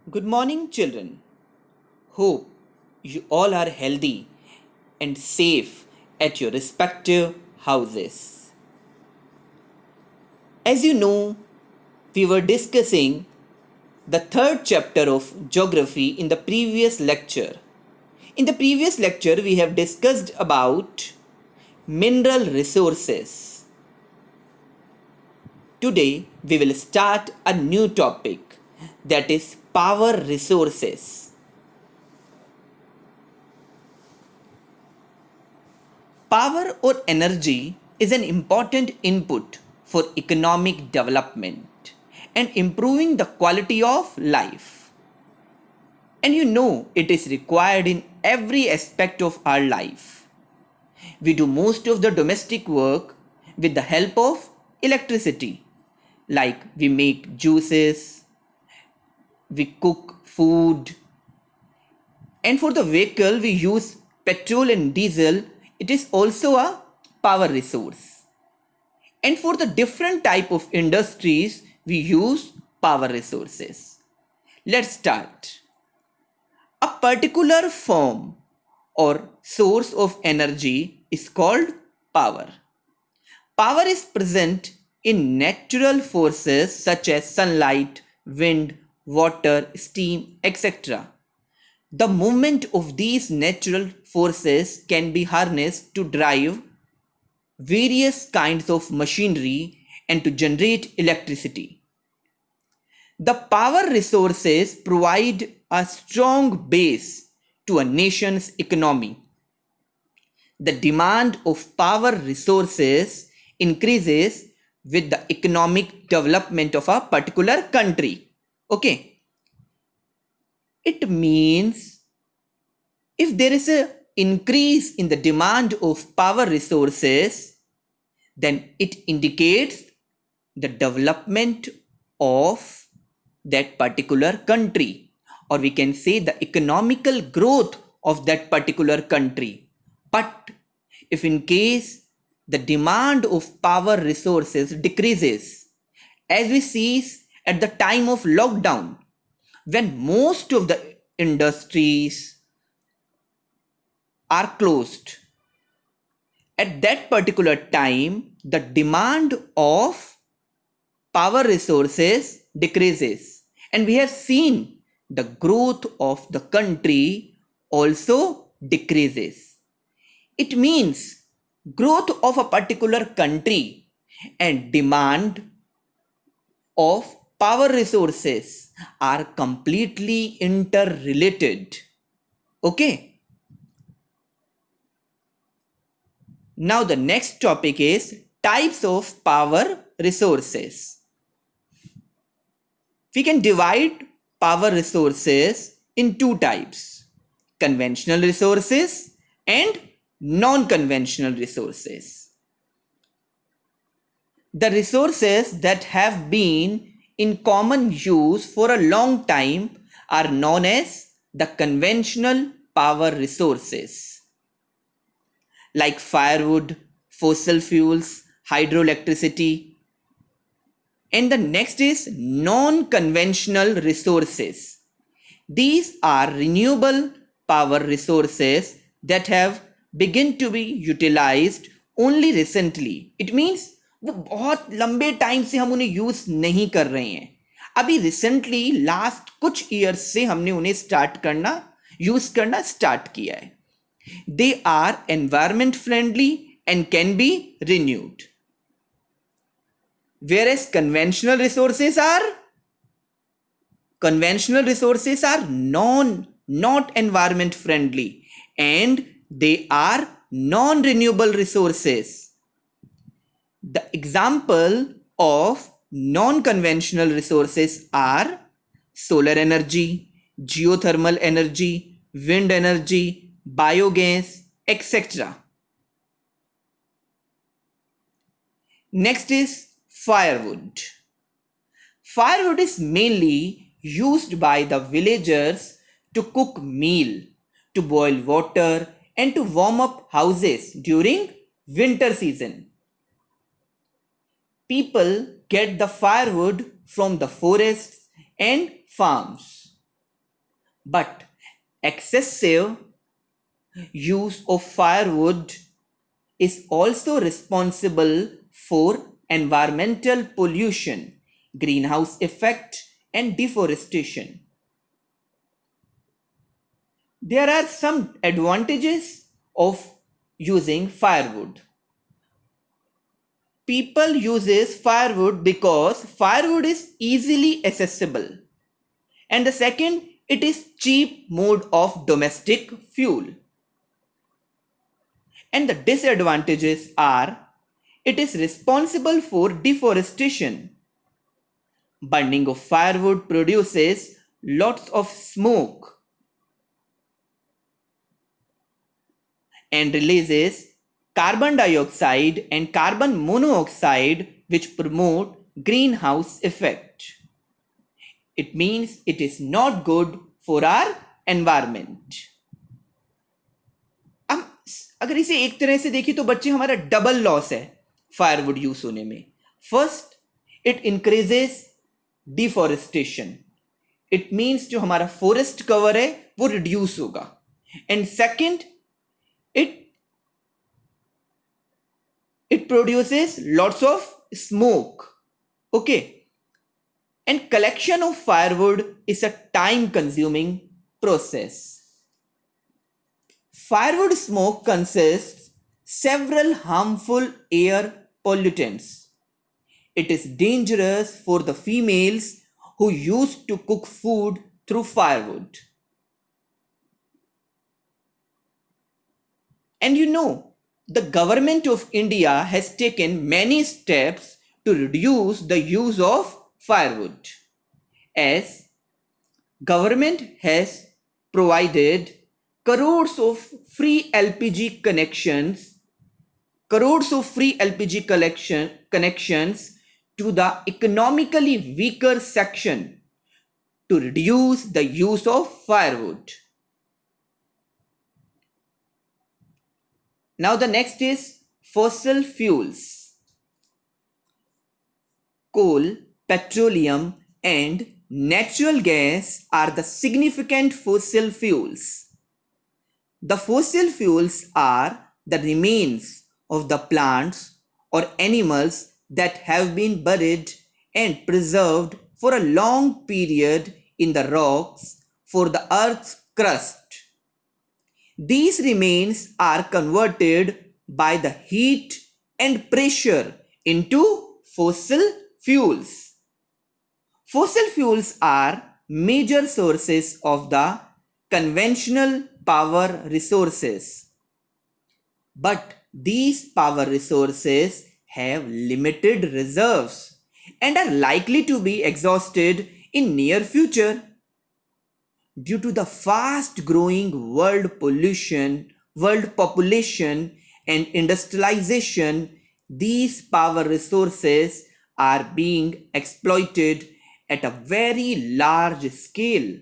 Good morning, children. Hope you all are healthy and safe at your respective houses. As you know, we were discussing the third chapter of geography in the previous lecture. In the previous lecture, we have discussed about mineral resources. Today, we will start a new topic, that is power resources. Power or energy is an important input for economic development and improving the quality of life. And you know it is required in every aspect of our life. We do most of the domestic work with the help of electricity, like we make juices, we cook food, and for the vehicle we use petrol and diesel. It is also a power resource. And for the different type of industries, we use power resources. Let's start. A particular form or source of energy is called power. Power is present in natural forces such as sunlight, wind, water, steam, etc. The movement of these natural forces can be harnessed to drive various kinds of machinery and to generate electricity. The power resources provide a strong base to a nation's economy. The demand of power resources increases with the economic development of a particular country. Okay, it means if there is a increase in the demand of power resources, then it indicates the development of that particular country, or we can say the economical growth of that particular country. But if in case the demand of power resources decreases, as we see at the time of lockdown, when most of the industries are closed, at that particular time the demand of power resources decreases, and we have seen the growth of the country also decreases. It means growth of a particular country and demand of power resources are completely interrelated. Okay, now the next topic is types of power resources. We can divide power resources in two types: conventional resources and non-conventional resources. The resources that have been in common use for a long time are known as the conventional power resources, like firewood, fossil fuels, hydroelectricity. And the next is non-conventional resources. These are renewable power resources that have begun to be utilized only recently. It means वो बहुत लंबे time से हम उन्हें use नहीं कर रहे हैं, अभी रिसेंटली लास्ट कुछ ईयर्स से हमने उन्हें यूज करना स्टार्ट किया है. They are environment friendly and can be renewed. Whereas conventional resources are not environment friendly and they are non-renewable resources. The example of non-conventional resources are solar energy, geothermal energy, wind energy, biogas, etc. Next is firewood. Firewood is mainly used by the villagers to cook meal, to boil water, and to warm up houses during winter season. People get the firewood from the forests and farms. But excessive use of firewood is also responsible for environmental pollution, greenhouse effect, and deforestation. There are some advantages of using firewood. People uses firewood because firewood is easily accessible, and the second, it is cheap mode of domestic fuel. And the disadvantages are it is responsible for deforestation. Burning of firewood produces lots of smoke and releases carbon dioxide and carbon monoxide, which promote greenhouse effect. It means it is not good for our environment. अब अगर इसे एक तरह से देखिए तो बच्चे हमारा डबल लॉस है फायरवुड यूज होने में. First, it increases deforestation. It means जो हमारा फॉरेस्ट कवर है वो रिड्यूस होगा. And second, it produces lots of smoke. Okay, and collection of firewood is a time consuming process. Firewood smoke consists several harmful air pollutants. It is dangerous for the females who used to cook food through firewood. And you know, the government of India has taken many steps to reduce the use of firewood, as government has provided crores of free LPG connections to the economically weaker section to reduce the use of firewood. Now the next is fossil fuels. Coal, petroleum, and natural gas are the significant fossil fuels. The fossil fuels are the remains of the plants or animals that have been buried and preserved for a long period in the rocks for the earth's crust. These remains are converted by the heat and pressure into fossil fuels. Fossil fuels are major sources of the conventional power resources. But these power resources have limited reserves and are likely to be exhausted in near future. Due to the fast growing world population and industrialization, these power resources are being exploited at a very large scale.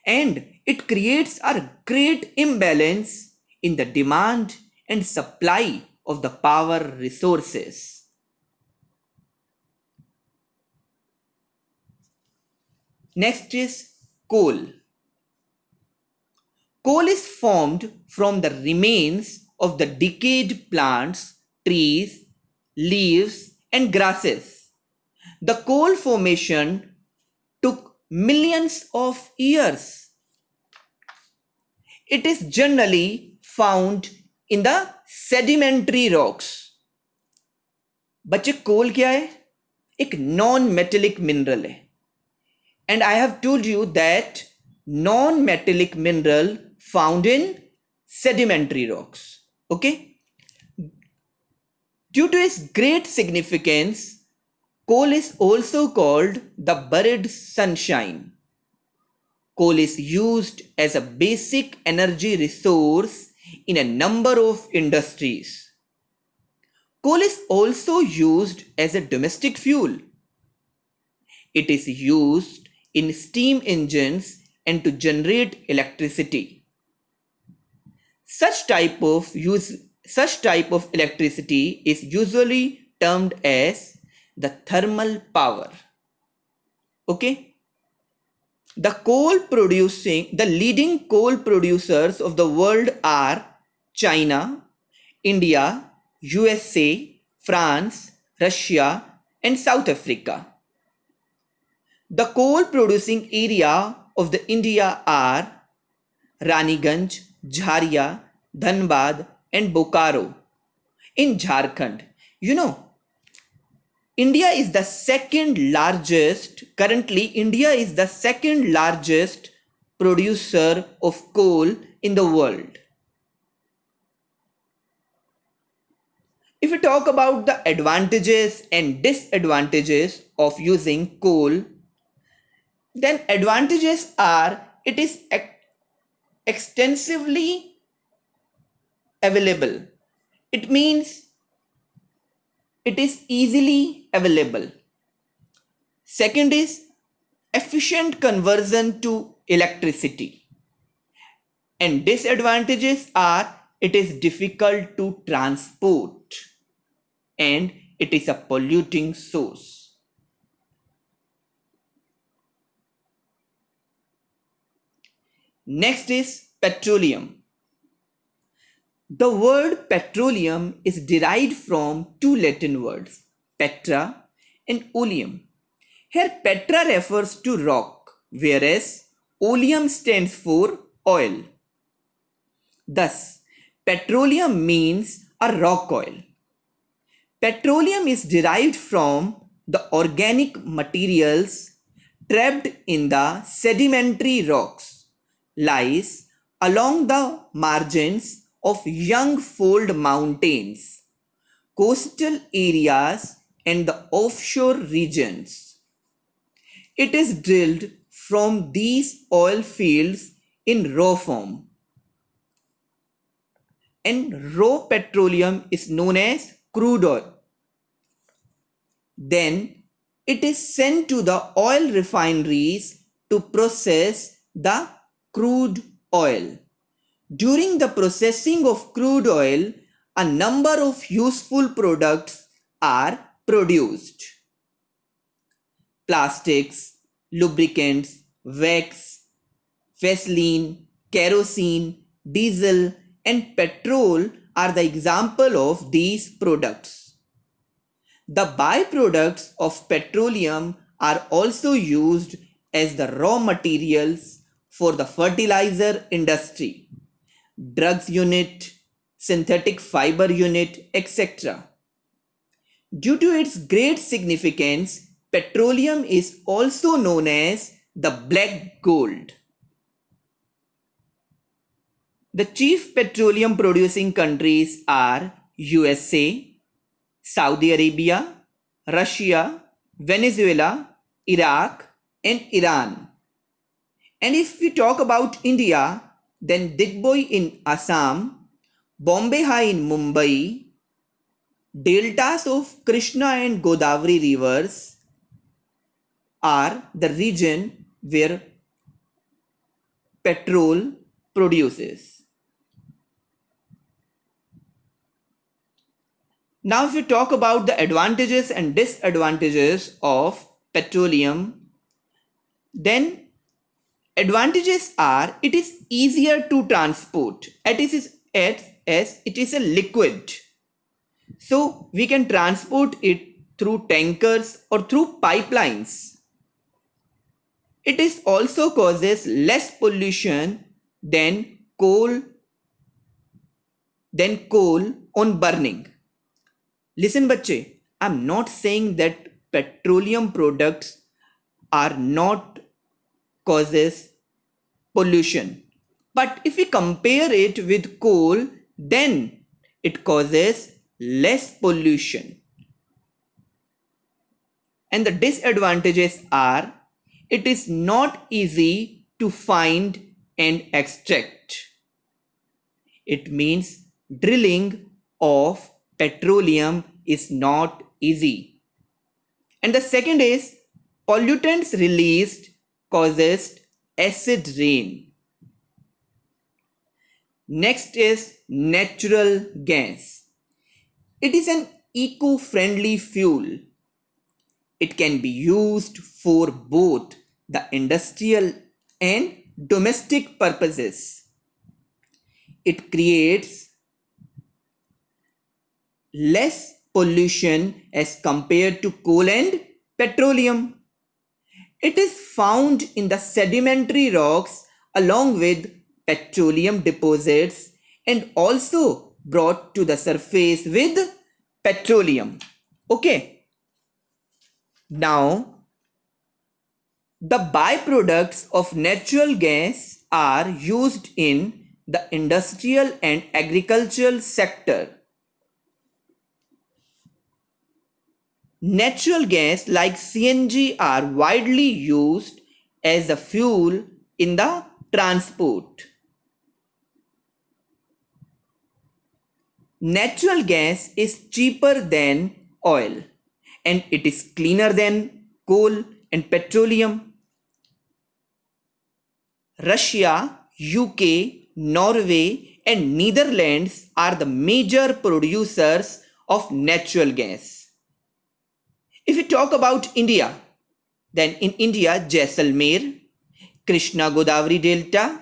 And it creates a great imbalance in the demand and supply of the power resources. Next is coal. Coal is formed from the remains of the decayed plants, trees, leaves, and grasses. The coal formation took millions of years. It is generally found in the sedimentary rocks. बच्चे कोल क्या है? एक non metallic mineral है. And I have told you that non-metallic mineral found in sedimentary rocks. Okay? Due to its great significance, coal is also called the buried sunshine. Coal is used as a basic energy resource in a number of industries. Coal is also used as a domestic fuel. It is used in steam engines and to generate electricity. Such type of electricity is usually termed as the thermal power. Okay? The leading coal producers of the world are China, India, USA, France, Russia, and South Africa. The coal producing area of the India are Raniganj, Jharia, Dhanbad, and Bokaro in Jharkhand. You know, India is the second largest producer of coal in the world. If we talk about the advantages and disadvantages of using coal, then advantages are it is extensively available. It means it is easily available. Second is efficient conversion to electricity. And disadvantages are it is difficult to transport and it is a polluting source. Next is petroleum. The word petroleum is derived from two Latin words, petra and oleum. Here petra refers to rock, whereas oleum stands for oil. Thus, petroleum means a rock oil. Petroleum is derived from the organic materials trapped in the sedimentary rocks, lies along the margins of young fold mountains, coastal areas, and the offshore regions. It is drilled from these oil fields in raw form. And raw petroleum is known as crude oil. Then it is sent to the oil refineries to process the crude oil. During the processing of crude oil, a number of useful products are produced. Plastics, lubricants, wax, Vaseline, kerosene, diesel, and petrol are the example of these products. The byproducts of petroleum are also used as the raw materials for the fertilizer industry, drugs unit, synthetic fiber unit, etc. Due to its great significance, petroleum is also known as the black gold. The chief petroleum producing countries are USA, Saudi Arabia, Russia, Venezuela, Iraq, and Iran. And if we talk about India, then Digboi in Assam, Bombay High in Mumbai, deltas of Krishna and Godavari rivers are the region where petrol produces. Now if we talk about the advantages and disadvantages of petroleum, then advantages are it is easier to transport as it is a liquid. So we can transport it through tankers or through pipelines. It is also causes less pollution than coal on burning. Listen बच्चे, I'm not saying that petroleum products are not causes pollution. But if we compare it with coal, then it causes less pollution. And the disadvantages are it is not easy to find and extract. It means drilling of petroleum is not easy. And the second is pollutants released causes acid rain. Next is natural gas. It is an eco-friendly fuel. It can be used for both the industrial and domestic purposes. It creates less pollution as compared to coal and petroleum. It is found in the sedimentary rocks along with petroleum deposits and also brought to the surface with petroleum. Okay. Now, the byproducts of natural gas are used in the industrial and agricultural sector. Natural gas like CNG are widely used as a fuel in the transport. Natural gas is cheaper than oil and it is cleaner than coal and petroleum. Russia, UK, Norway, and Netherlands are the major producers of natural gas. If we talk about India, then in India, Jaisalmer, Krishna Godavari Delta,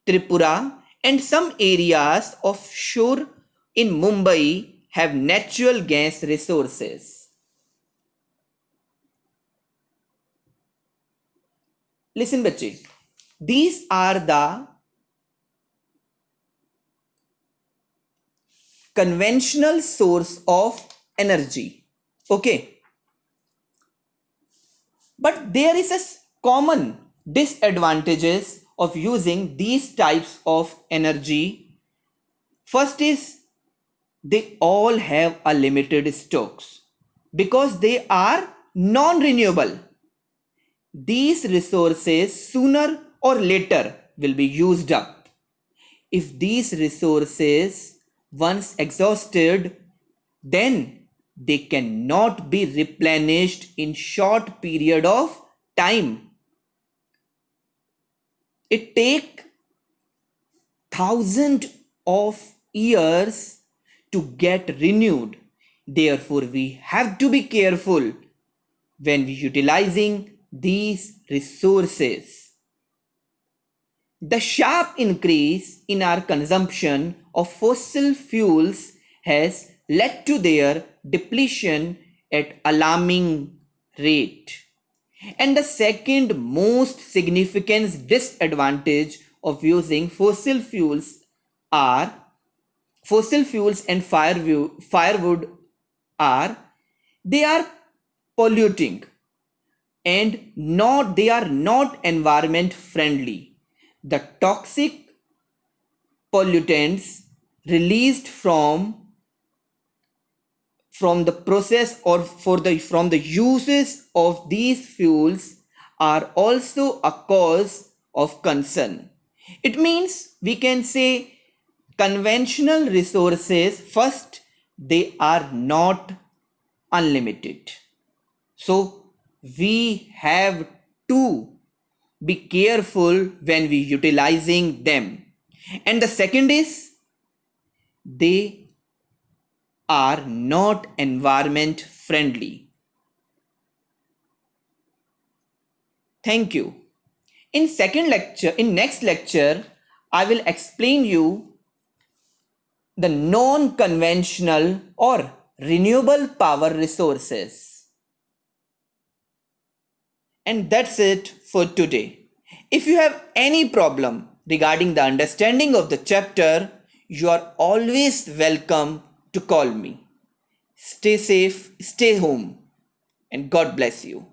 Tripura, and some areas offshore in Mumbai have natural gas resources. Listen, बच्चे, these are the conventional source of energy. Okay. But there is a common disadvantages of using these types of energy. First is they all have a limited stocks because they are non-renewable. These resources sooner or later will be used up. If these resources once exhausted, then they cannot be replenished in short period of time. It takes thousands of years to get renewed. Therefore, we have to be careful when we utilizing these resources. The sharp increase in our consumption of fossil fuels has led to their depletion at alarming rate. And the second most significant disadvantage of using fossil fuels and firewood are they are polluting and they are not environment friendly. The toxic pollutants released from the process or from the uses of these fuels are also a cause of concern. It means we can say conventional resources, first, they are not unlimited. So we have to be careful when we utilizing them. And the second is they are not environment friendly. Thank you. In next lecture, I will explain you the non-conventional or renewable power resources. And that's it for today. If you have any problem regarding the understanding of the chapter, you are always welcome to call me. Stay safe, stay home, and God bless you.